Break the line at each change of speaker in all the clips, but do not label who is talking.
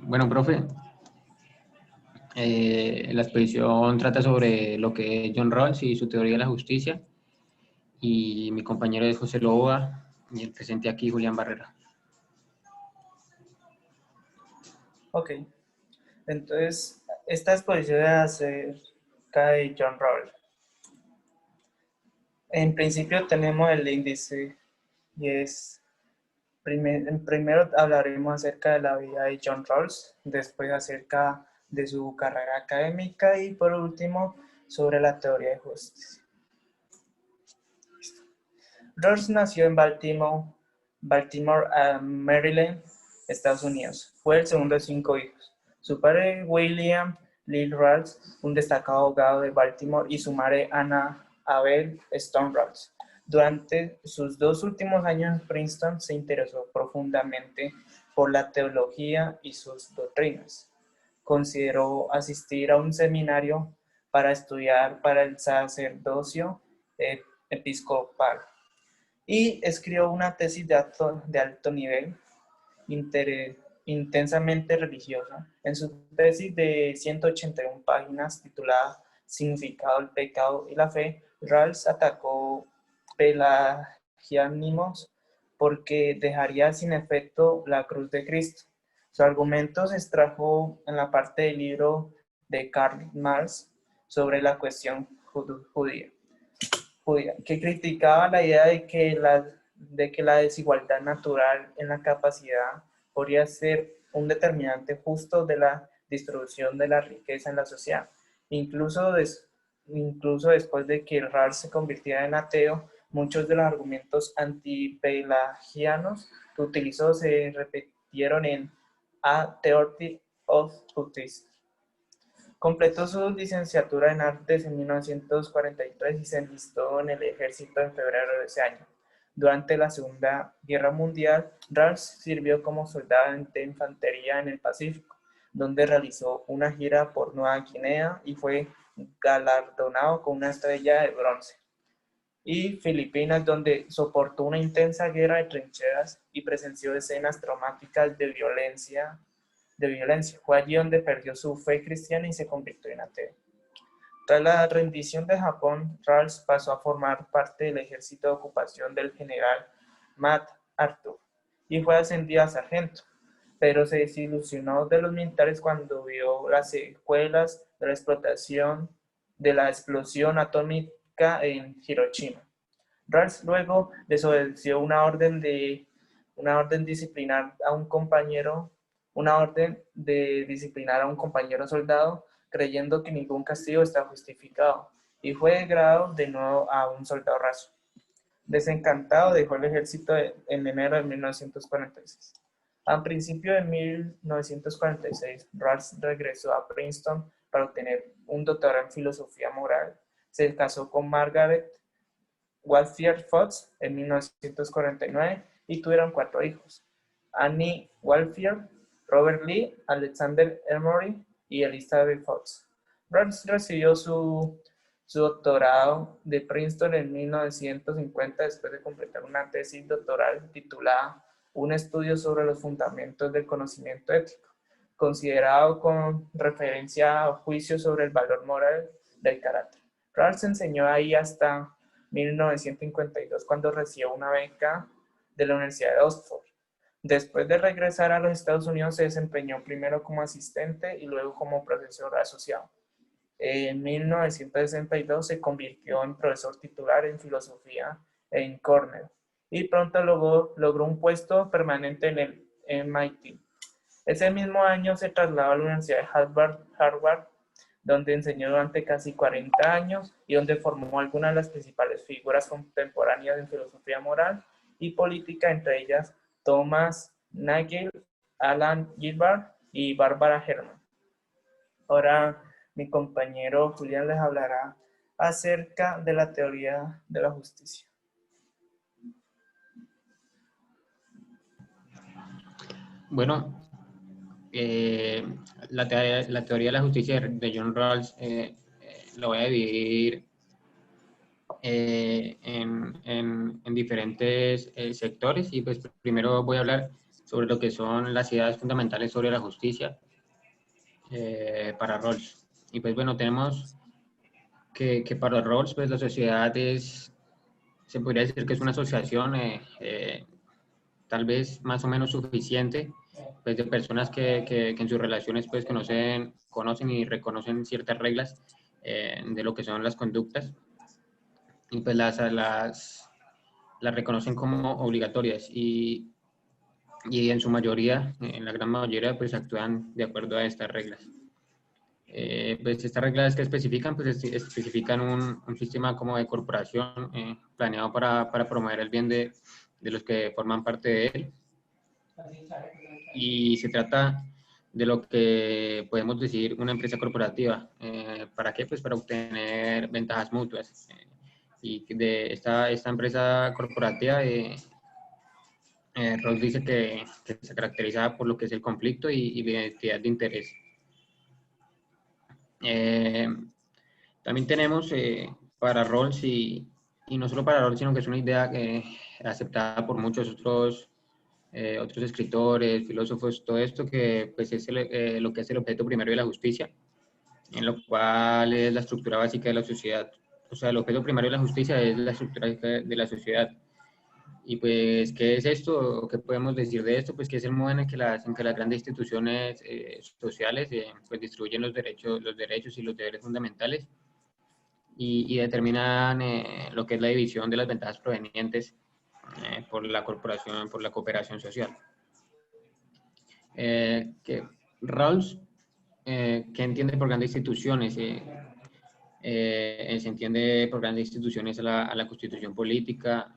Bueno, profe, la exposición trata sobre lo que es John Rawls y su teoría de la justicia, y mi compañero es José Loboa y el presente aquí Julián Barrera.
Ok, entonces esta exposición es acerca de John Rawls. En principio tenemos el índice y es, primero hablaremos acerca de la vida de John Rawls, después acerca de su carrera académica y por último sobre la teoría de justicia. Rawls nació en Baltimore, Maryland, Estados Unidos. Fue el segundo de 5 hijos. Su padre, William Lee Rawls, un destacado abogado de Baltimore, y su madre, Anna Abel Stone Rawls. Durante sus 2 últimos años en Princeton se interesó profundamente por la teología y sus doctrinas. Consideró asistir a un seminario para estudiar para el sacerdocio episcopal y escribió una tesis de alto nivel, intensamente religiosa. En su tesis de 181 páginas titulada Significado del pecado y la fe, Rawls atacó pelagianismos porque dejaría sin efecto la cruz de Cristo. Su argumento se extrajo en la parte del libro de Karl Marx sobre la cuestión judía, que criticaba la idea de que la desigualdad natural en la capacidad podría ser un determinante justo de la distribución de la riqueza en la sociedad. Incluso, incluso después de que Rawls se convirtiera en ateo, muchos de los argumentos antipelagianos que utilizó se repitieron en A Theory of Justice. Completó su licenciatura en Artes en 1943 y se enlistó en el ejército en febrero de ese año. Durante la Segunda Guerra Mundial, Rawls sirvió como soldado de infantería en el Pacífico, donde realizó una gira por Nueva Guinea y fue galardonado con una estrella de bronce. Y Filipinas, donde soportó una intensa guerra de trincheras y presenció escenas traumáticas de violencia. Fue allí donde perdió su fe cristiana y se convirtió en ateo. Tras la rendición de Japón, Rawls pasó a formar parte del ejército de ocupación del general MacArthur y fue ascendido a sargento, pero se desilusionó de los militares cuando vio las secuelas de la explotación de la explosión atómica en Hiroshima. Rawls luego desobedeció una orden disciplinar a un compañero soldado, creyendo que ningún castigo está justificado, y fue degradado de nuevo a un soldado raso. Desencantado, dejó el ejército en enero de 1946. A principios de 1946, Rawls regresó a Princeton para obtener un doctorado en filosofía moral. Se casó con Margaret Walfield Fox en 1949 y tuvieron 4 hijos: Annie Walfield, Robert Lee, Alexander Emory y Elizabeth Fox. Rawls recibió su doctorado de Princeton en 1950 después de completar una tesis doctoral titulada Un estudio sobre los fundamentos del conocimiento ético, considerado con referencia a juicios sobre el valor moral del carácter. Rawls enseñó ahí hasta 1952, cuando recibió una beca de la Universidad de Oxford. Después de regresar a los Estados Unidos, se desempeñó primero como asistente y luego como profesor asociado. En 1962 se convirtió en profesor titular en filosofía en Cornell y pronto logró un puesto permanente en el MIT. Ese mismo año se trasladó a la Universidad de Harvard, donde enseñó durante casi 40 años y donde formó algunas de las principales figuras contemporáneas en filosofía moral y política, entre ellas Thomas Nagel, Alan Gilbert y Barbara Herrmann. Ahora mi compañero Julián les hablará acerca de la teoría de la justicia.
Bueno, la teoría de la justicia de John Rawls la voy a dividir en diferentes sectores, y pues primero voy a hablar sobre lo que son las ideas fundamentales sobre la justicia para Rawls. Y pues bueno, tenemos que para Rawls, pues la sociedad se podría decir que es una asociación tal vez más o menos suficiente, pues de personas que en sus relaciones pues conocen y reconocen ciertas reglas de lo que son las conductas y pues las reconocen como obligatorias y en su mayoría, en la gran mayoría, pues actúan de acuerdo a estas reglas. Pues estas reglas que especifican, pues especifican un sistema como de corporación planeado para promover el bien de los que forman parte de él. Y se trata de lo que podemos decir una empresa corporativa. ¿Para qué? Pues para obtener ventajas mutuas. Y de esta empresa corporativa, Rawls dice que se caracteriza por lo que es el conflicto y la identidad de interés. También tenemos para Rawls, y no solo para Rawls, sino que es una idea aceptada por muchos otros escritores, filósofos, todo esto que pues es lo que es el objeto primario de la justicia, en lo cual es la estructura básica de la sociedad. O sea, el objeto primario de la justicia es la estructura de la sociedad. Y pues, ¿qué es esto? ¿Qué podemos decir de esto? Pues que es el modo en que las grandes instituciones sociales pues distribuyen los derechos y los deberes fundamentales y determinan lo que es la división de las ventajas provenientes por la corporación, por la cooperación social. Que Rawls, ¿qué entiende por grandes instituciones? Se entiende por grandes instituciones a la constitución política,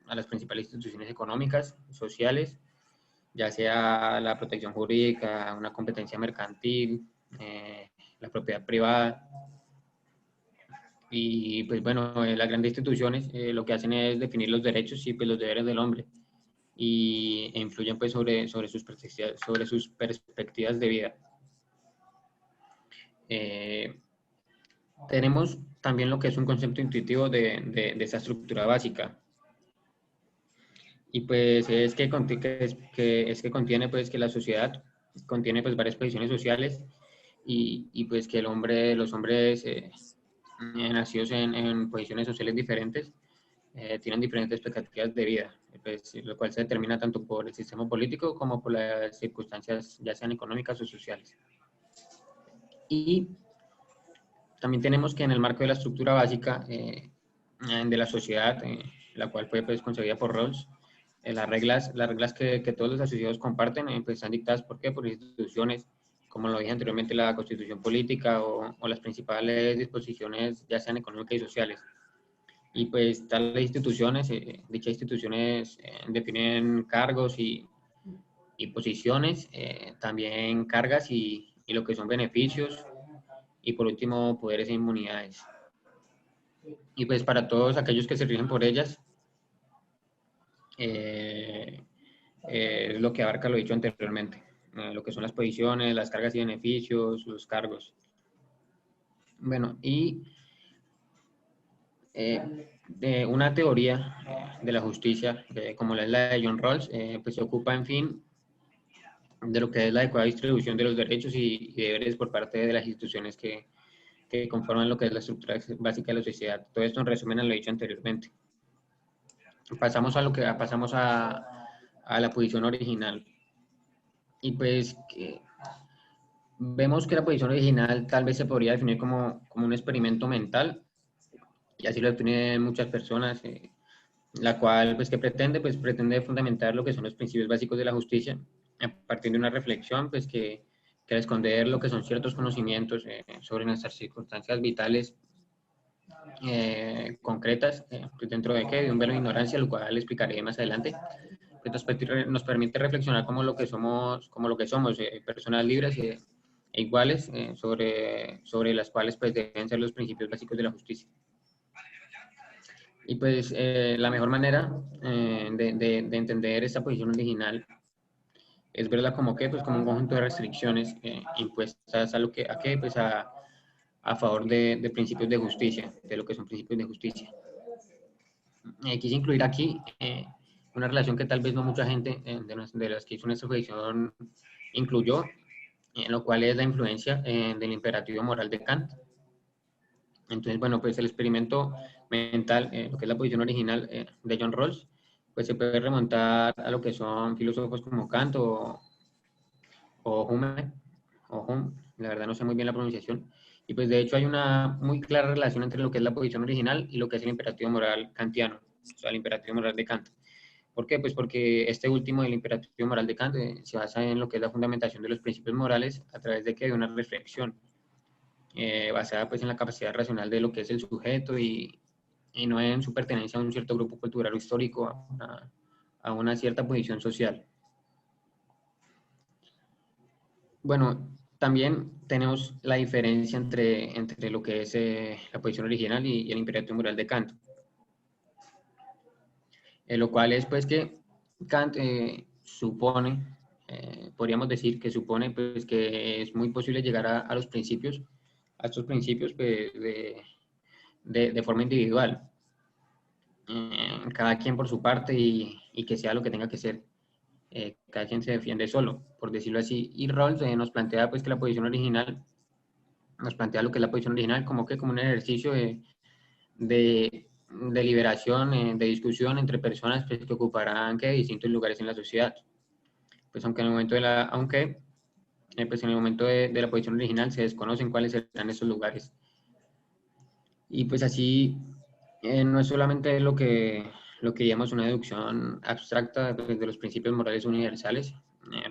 a las principales instituciones económicas, sociales, ya sea la protección jurídica, una competencia mercantil, la propiedad privada. Y pues bueno, las grandes instituciones lo que hacen es definir los derechos y pues los deberes del hombre e influyen pues sobre sus perspectivas de vida. Tenemos también lo que es un concepto intuitivo de esa estructura básica. Y pues es que contiene pues que la sociedad contiene pues varias posiciones sociales y pues que los hombres nacidos en posiciones sociales diferentes tienen diferentes expectativas de vida, pues, lo cual se determina tanto por el sistema político como por las circunstancias ya sean económicas o sociales. Y también tenemos que en el marco de la estructura básica de la sociedad, la cual fue pues, concebida por Rawls, las reglas que todos los asociados comparten pues, están dictadas ¿por qué? Por instituciones, como lo dije anteriormente, la constitución política o las principales disposiciones, ya sean económicas y sociales. Y pues tales instituciones, dichas instituciones definen cargos y posiciones, también cargas y lo que son beneficios, y por último poderes e inmunidades. Y pues para todos aquellos que se rigen por ellas, lo que abarca lo dicho anteriormente, lo que son las posiciones, las cargas y beneficios, los cargos. Bueno, y de una teoría de la justicia, como la es la de John Rawls, pues se ocupa, en fin, de lo que es la adecuada distribución de los derechos y deberes por parte de las instituciones que conforman lo que es la estructura básica de la sociedad. Todo esto en resumen a lo dicho anteriormente. Pasamos a la posición original. Y pues vemos que la posición original tal vez se podría definir como un experimento mental, y así lo definen muchas personas, la cual pues que pretende fundamentar lo que son los principios básicos de la justicia a partir de una reflexión pues que al esconder lo que son ciertos conocimientos sobre nuestras circunstancias vitales concretas, pues dentro de un velo de ignorancia, lo cual explicaré más adelante, pues nos permite reflexionar como lo que somos, personas libres e iguales, sobre las cuales pues deben ser los principios básicos de la justicia. Y pues la mejor manera de entender esta posición original es verla como pues como un conjunto de restricciones impuestas a favor de principios de justicia, de lo que son principios de justicia. Quise incluir aquí una relación que tal vez no mucha gente de las que hizo nuestra predicción incluyó, en lo cual es la influencia del imperativo moral de Kant. Entonces, bueno, pues el experimento mental, lo que es la posición original de John Rawls, pues se puede remontar a lo que son filósofos como Kant o Hume, o Hume, la verdad no sé muy bien la pronunciación, y pues de hecho hay una muy clara relación entre lo que es la posición original y lo que es el imperativo moral kantiano, o sea, el imperativo moral de Kant. ¿Por qué? Pues porque este último, el imperativo moral de Kant, se basa en lo que es la fundamentación de los principios morales a través de que de una reflexión basada pues en la capacidad racional de lo que es el sujeto y no en su pertenencia a un cierto grupo cultural o histórico, a una cierta posición social. Bueno, también tenemos la diferencia entre lo que es la posición original y el imperativo moral de Kant, lo cual es pues que Kant supone, podríamos decir que supone pues que es muy posible llegar a los principios, a estos principios pues, de forma individual, cada quien por su parte y que sea lo que tenga que ser. Cada quien se defiende solo, por decirlo así. Y Rawls nos plantea pues que la posición original, nos plantea lo que es la posición original como un ejercicio de liberación, de discusión entre personas pues, que ocuparán distintos lugares en la sociedad. Pues aunque en el momento pues en el momento de la posición original se desconocen cuáles serán esos lugares. Y pues así no es solamente lo que llamamos una deducción abstracta de los principios morales universales,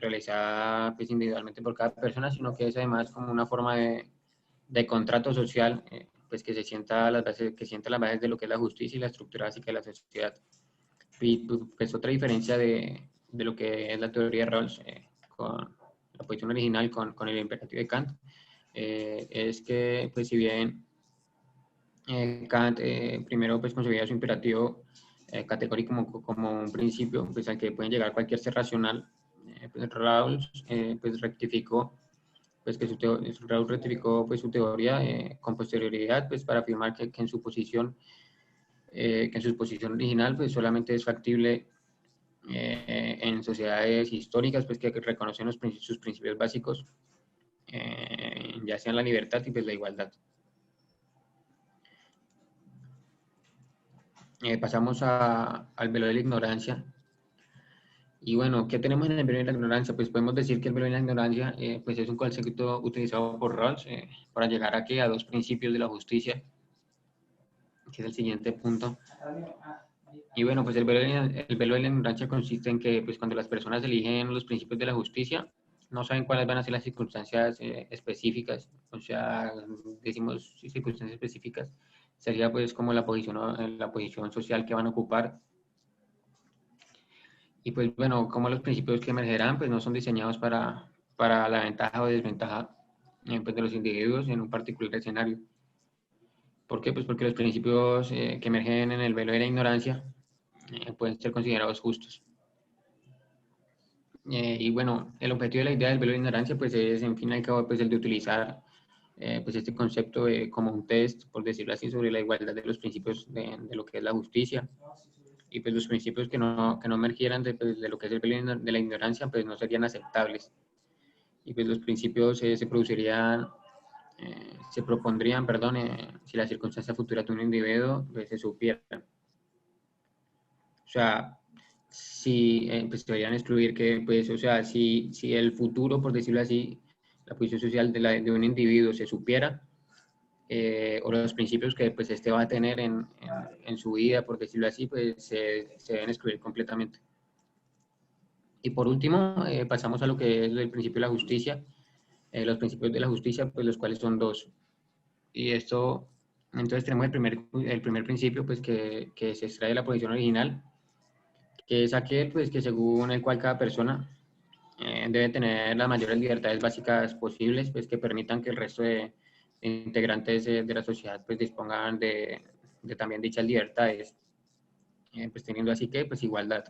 realizada pues, individualmente por cada persona, sino que es además como una forma de contrato social pues que se sienta que sienta las bases de lo que es la justicia y la estructura básica de la sociedad. Y pues otra diferencia de lo que es la teoría de Rawls con la posición original con el imperativo de Kant es que pues si bien Kant primero pues concebía su imperativo categórico como un principio pues al que puede llegar cualquier ser racional, pues Rawls pues rectificó pues que Rawls rectificó pues su teoría con posterioridad pues para afirmar que en su posición que en su posición original pues solamente es factible en sociedades históricas pues que reconocen sus principios básicos ya sean la libertad y pues la igualdad. Pasamos al velo de la ignorancia. Y bueno, ¿qué tenemos en el velo de la ignorancia? Pues podemos decir que el velo de la ignorancia pues es un concepto utilizado por Rawls para llegar aquí a dos principios de la justicia, que es el siguiente punto. Y bueno, pues el velo de la ignorancia consiste en que pues cuando las personas eligen los principios de la justicia, no saben cuáles van a ser las circunstancias específicas, o sea, decimos circunstancias específicas, sería pues como la posición social que van a ocupar. Y pues bueno, como los principios que emergerán pues no son diseñados para la ventaja o desventaja pues, de los individuos en un particular escenario. ¿Por qué? Pues porque los principios que emergen en el velo de la ignorancia pueden ser considerados justos. Y bueno, el objetivo de la idea del velo de ignorancia pues es en fin y al cabo pues el de utilizar pues este concepto como un test, por decirlo así, sobre la igualdad de los principios de lo que es la justicia. Y pues los principios que no emergieran pues, de lo que es el velo de la ignorancia pues no serían aceptables. Y pues los principios se producirían, se propondrían, perdón, si la circunstancia futura de un individuo pues, se supieran. O sea, si pues se deberían excluir que, pues, o sea, si el futuro, por decirlo así, la posición social de un individuo se supiera, o los principios que pues este va a tener en su vida, por decirlo así, pues se deben excluir completamente. Y por último, pasamos a lo que es el principio de la justicia. Los principios de la justicia, pues los cuales son dos. Y esto, entonces tenemos el primer principio, pues que se extrae de la posición original, que es aquel, pues que según el cual cada persona debe tener las mayores libertades básicas posibles, pues que permitan que el resto de integrantes de la sociedad pues dispongan de también dichas libertades, pues teniendo así que pues igualdad,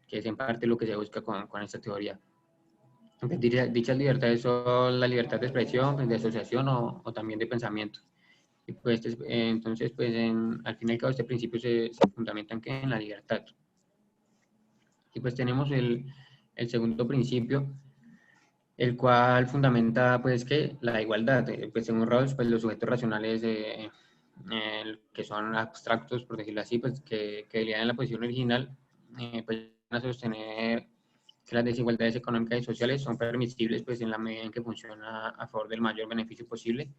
que es en parte lo que se busca con esta teoría. Dichas libertades son la libertad de expresión, pues, de asociación o también de pensamiento. Y pues entonces pues al fin y al cabo este principio se fundamenta en la libertad. Y pues tenemos el segundo principio, el cual fundamenta pues que la igualdad, pues según Rawls, pues los sujetos racionales que son abstractos, por decirlo así, pues que lidian en la posición original, pues van a sostener que las desigualdades económicas y sociales son permisibles pues en la medida en que funciona a favor del mayor beneficio posible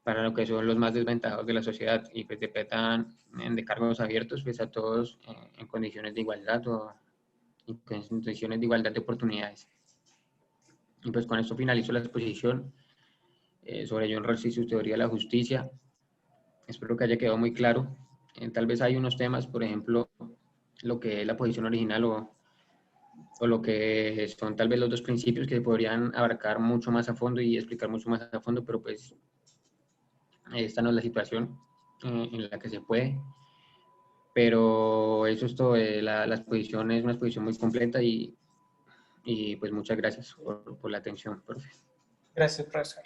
para lo que son los más desventajados de la sociedad y pues decretan de cargos abiertos pues a todos en condiciones de igualdad o en condiciones de igualdad de oportunidades. Y pues con esto finalizo la exposición sobre John Rawls y su teoría de la justicia. Espero que haya quedado muy claro. Tal vez hay unos temas, por ejemplo, lo que es la posición original o lo que son tal vez los dos principios que se podrían abarcar mucho más a fondo y explicar mucho más a fondo, pero pues esta no es la situación en la que se puede. Pero eso es todo. La exposición es una exposición muy completa y pues muchas gracias por la atención, profe.
Gracias, profesor.